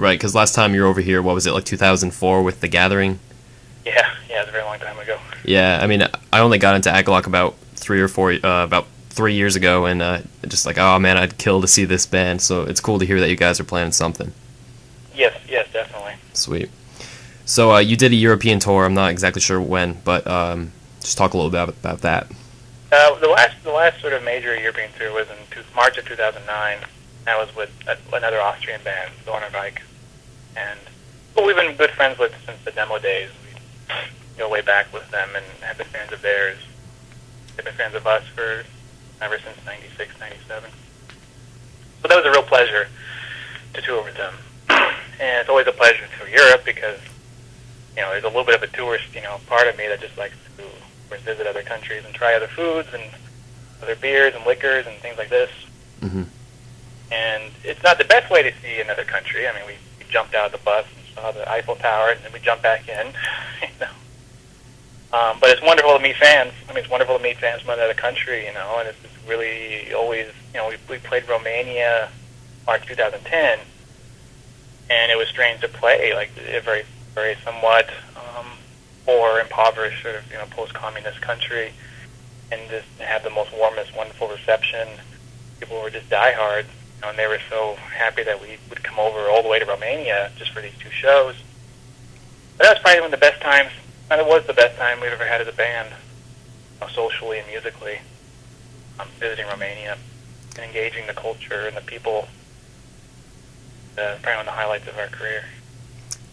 Right, because last time you were over here, what was it, like 2004 with The Gathering? Yeah, it's a very long time ago. Yeah, I mean, I only got into Agalloch about 3 years ago, and just like, oh man, I'd kill to see this band. So it's cool to hear that you guys are planning something. Yes, definitely. Sweet. So you did a European tour. I'm not exactly sure when, but just talk a little bit about that. The last sort of major European tour was in March of 2009. That was with another Austrian band, Dornerreich, and we've been good friends with since the demo days. We go way back with them and have been fans of theirs. They've been fans of us for ever since '96, '97. So that was a real pleasure to tour with them, and it's always a pleasure to tour Europe because there's a little bit of a tourist part of me that just likes to visit other countries and try other foods and other beers and liquors and things like this. Mm-hmm. And it's not the best way to see another country. I mean, we jumped out of the bus and saw the Eiffel Tower, and then we jumped back in. But it's wonderful to meet fans. I mean, it's wonderful to meet fans from another country, and it's really always, we played Romania March 2010, and it was strange to play, like, a very, very somewhat poor, impoverished, sort of, post-communist country, and just have the most warmest, wonderful reception. People were just diehards, and they were so happy that we would come over all the way to Romania just for these two shows. But that was probably one of the best times, and it was the best time we've ever had as a band, socially and musically, visiting Romania and engaging the culture and the people. Probably one of the highlights of our career.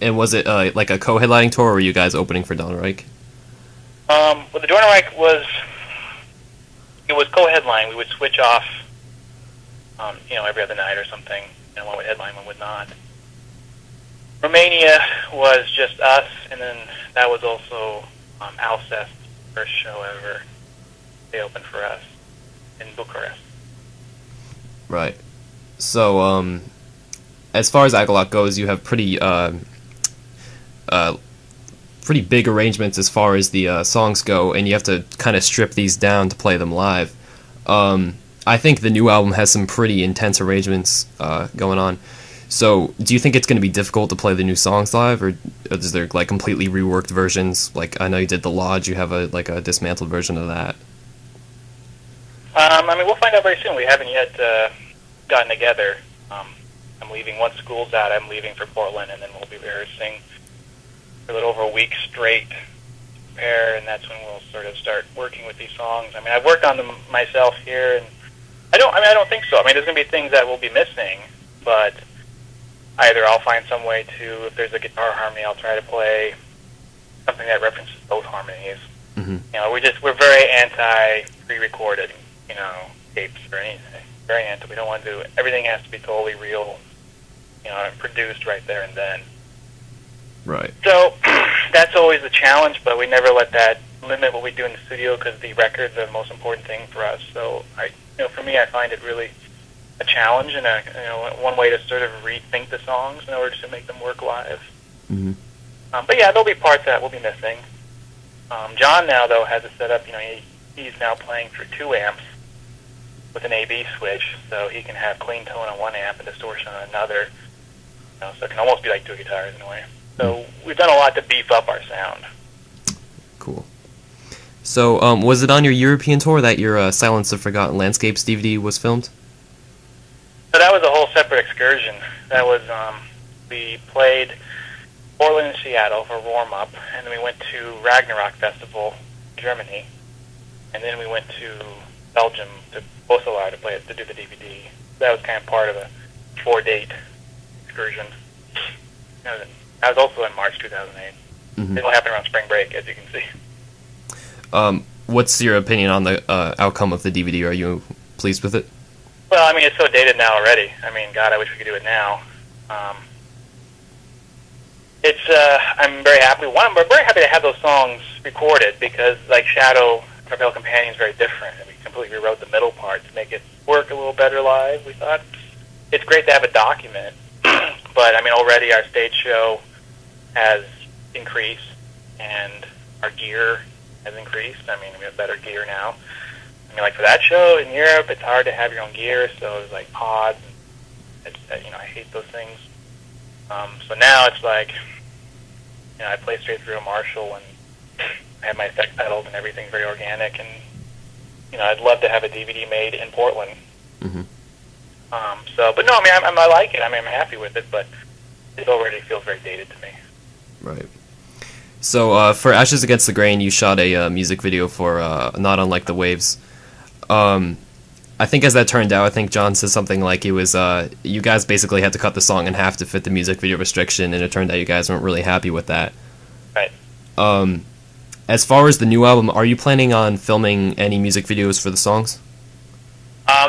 And was it like a co-headlining tour, or were you guys opening for Dornerreich? Well, the Dornerreich was co-headline. We would switch off, every other night or something, and one would headline, one would not. Romania was just us, and then that was also Alcest's first show ever. They opened for us in Bucharest. Right. So, as far as Agalloch goes, you have pretty big arrangements as far as the songs go, and you have to kind of strip these down to play them live. I think the new album has some pretty intense arrangements going on. So, do you think it's going to be difficult to play the new songs live, or is there like completely reworked versions? Like, I know you did The Lodge. You have a dismantled version of that. I mean, we'll find out very soon. We haven't yet gotten together. I'm leaving once school's out. I'm leaving for Portland, and then we'll be rehearsing for a little over a week straight to prepare, and that's when we'll sort of start working with these songs. I mean, I've worked on them myself here, and I don't think so. I mean, there's going to be things that will be missing, but either I'll find some way to, if there's a guitar harmony, I'll try to play something that references both harmonies. Mm-hmm. We're very anti pre-recorded, tapes or anything. Very anti. We don't want to do, everything has to be totally real, and produced right there and then. Right. So that's always the challenge, but we never let that limit what we do in the studio because the record's the most important thing for us. So for me, I find it really a challenge and one way to sort of rethink the songs in order to make them work live. Mm-hmm. But yeah, there'll be parts that will be missing. John now though has it set up. He's now playing through 2 amps with an A/B switch, so he can have clean tone on one amp and distortion on another. So it can almost be like 2 guitars in a way. So we've done a lot to beef up our sound. Cool. So was it on your European tour that your Silence of Forgotten Landscapes DVD was filmed? So that was a whole separate excursion. That was, we played Portland and Seattle for warm-up, and then we went to Ragnarok Festival in Germany, and then we went to Belgium to Bosselar to do the DVD. That was kind of part of a 4-date excursion. That was also in March 2008. Mm-hmm. It'll happen around spring break, as you can see. What's your opinion on the outcome of the DVD? Are you pleased with it? Well, I mean, it's so dated now already. I mean, God, I wish we could do it now. I'm very happy. We're very happy to have those songs recorded because, like Shadow, Our Pale Companion is very different. And we completely rewrote the middle part to make it work a little better live. We thought it's great to have a document, but I mean, already our stage show has increased and our gear has increased. I mean, we have better gear now. I mean, like for that show in Europe, it's hard to have your own gear, so it's like pods. I hate those things. So now it's like, I play straight through a Marshall, and I have my effect pedals and everything very organic, and I'd love to have a DVD made in Portland. Mm-hmm. But no, I mean, I like it. I mean, I'm happy with it, but it already feels very dated to me. Right. So for Ashes Against the Grain, you shot a music video for Not Unlike the Waves. I think as that turned out, I think John said something like it was you guys basically had to cut the song in half to fit the music video restriction, and it turned out you guys weren't really happy with that. Right. As far as the new album, are you planning on filming any music videos for the songs?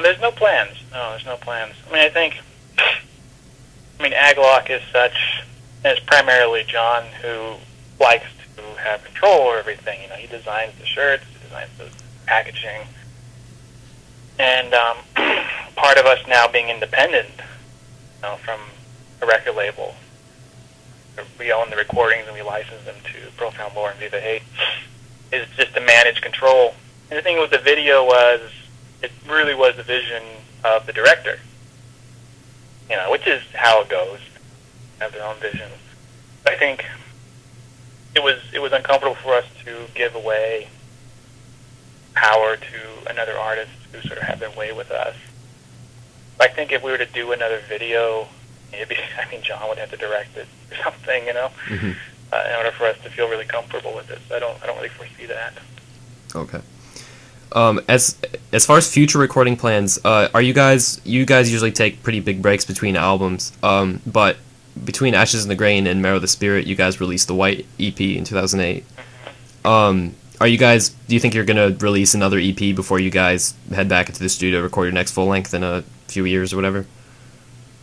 There's no plans. No, there's no plans. I mean, Agalloch is such, and it's primarily John who likes to have control over everything. He designs the shirts, he designs the packaging. And part of us now being independent, from a record label, we own the recordings and we license them to Profound Lore and Viva Hate, is just to manage control. And the thing with the video was, it really was the vision of the director, which is how it goes. They have their own vision. But I think it was uncomfortable for us to give away power to another artist who sort of have their way with us. I think if we were to do another video, maybe John would have to direct it or something, Mm-hmm. In order for us to feel really comfortable with it. So I don't really foresee that. Okay. As far as future recording plans, are you guys usually take pretty big breaks between albums, but between Ashes in the Grain and Marrow the Spirit, you guys released the White EP in 2008. Do you think you're gonna release another EP before you guys head back into the studio to record your next full length in a few years or whatever?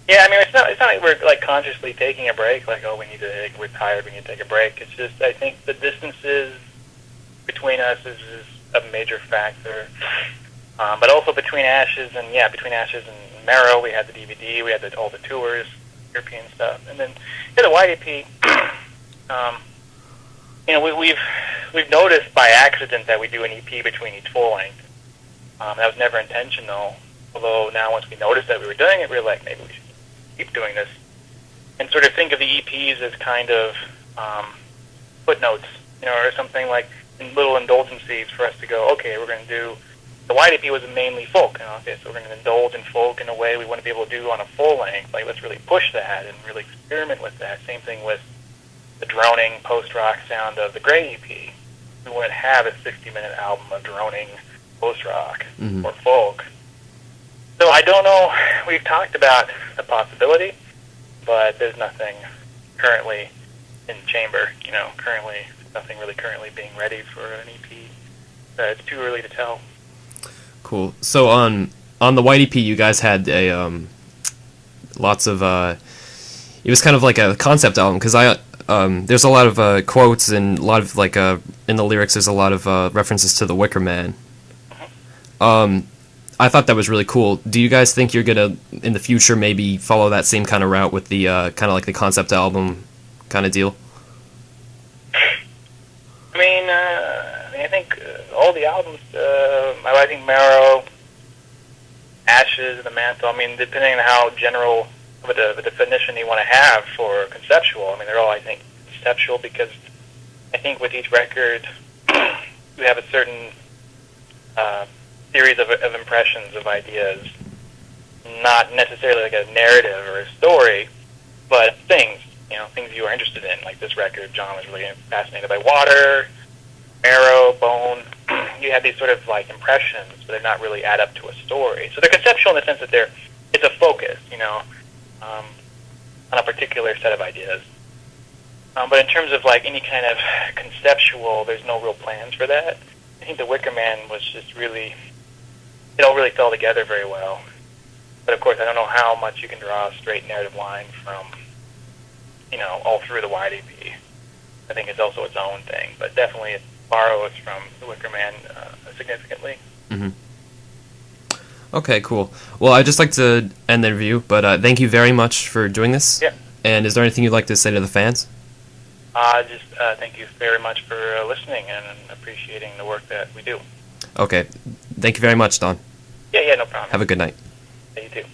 Yeah, it's not like we're like consciously taking a break, like, oh, we're tired, we need to take a break. It's just, I think the distances between us is a major factor. But also between Ashes and Marrow, we had the DVD, we had all the tours, European stuff, and then the White EP. We've noticed by accident that we do an EP between each full length. That was never intentional. Although now, once we noticed that we were doing it, we were like, maybe we should keep doing this, and sort of think of the EPs as kind of footnotes, or something like little indulgencies for us to go, okay, we're going to do. The White EP was mainly folk, okay, so we're going to indulge in folk in a way we want to be able to do on a full length. Like, let's really push that and really experiment with that. Same thing with the droning post-rock sound of the Grey EP. We wouldn't have a 60-minute album of droning post-rock or folk. So I don't know. We've talked about the possibility, but there's nothing currently in chamber. Nothing really currently being ready for an EP. It's too early to tell. Cool. So on the White EP, you guys had a lots of. It was kind of like a concept album because there's a lot of quotes and a lot of in the lyrics. There's a lot of references to the Wicker Man. I thought that was really cool. Do you guys think you're gonna in the future maybe follow that same kind of route with the kind of like the concept album kind of deal? I think all the albums. I think Marrow, Ashes, The Mantle. Depending on how general of a definition you want to have for conceptual. They're all, I think, conceptual because I think with each record you have a certain series of impressions of ideas, not necessarily like a narrative or a story, but things you are interested in. Like this record, John was really fascinated by water, Marrow, Bone. You have these sort of like impressions, but they're not really add up to a story. So they're conceptual in the sense that it's a focus, on a particular set of ideas. But in terms of like any kind of conceptual, there's no real plans for that. I think the Wicker Man was just really, it all really fell together very well. But of course, I don't know how much you can draw a straight narrative line from, all through the White EP. I think it's also its own thing, but definitely it borrows from the Wicker Man significantly. Mm-hmm. Okay, cool. Well, I'd just like to end the interview, but thank you very much for doing this. Yeah. And is there anything you'd like to say to the fans? Thank you very much for listening and appreciating the work that we do. Okay. Thank you very much, Don. Yeah, no problem. Have a good night. Yeah, you too.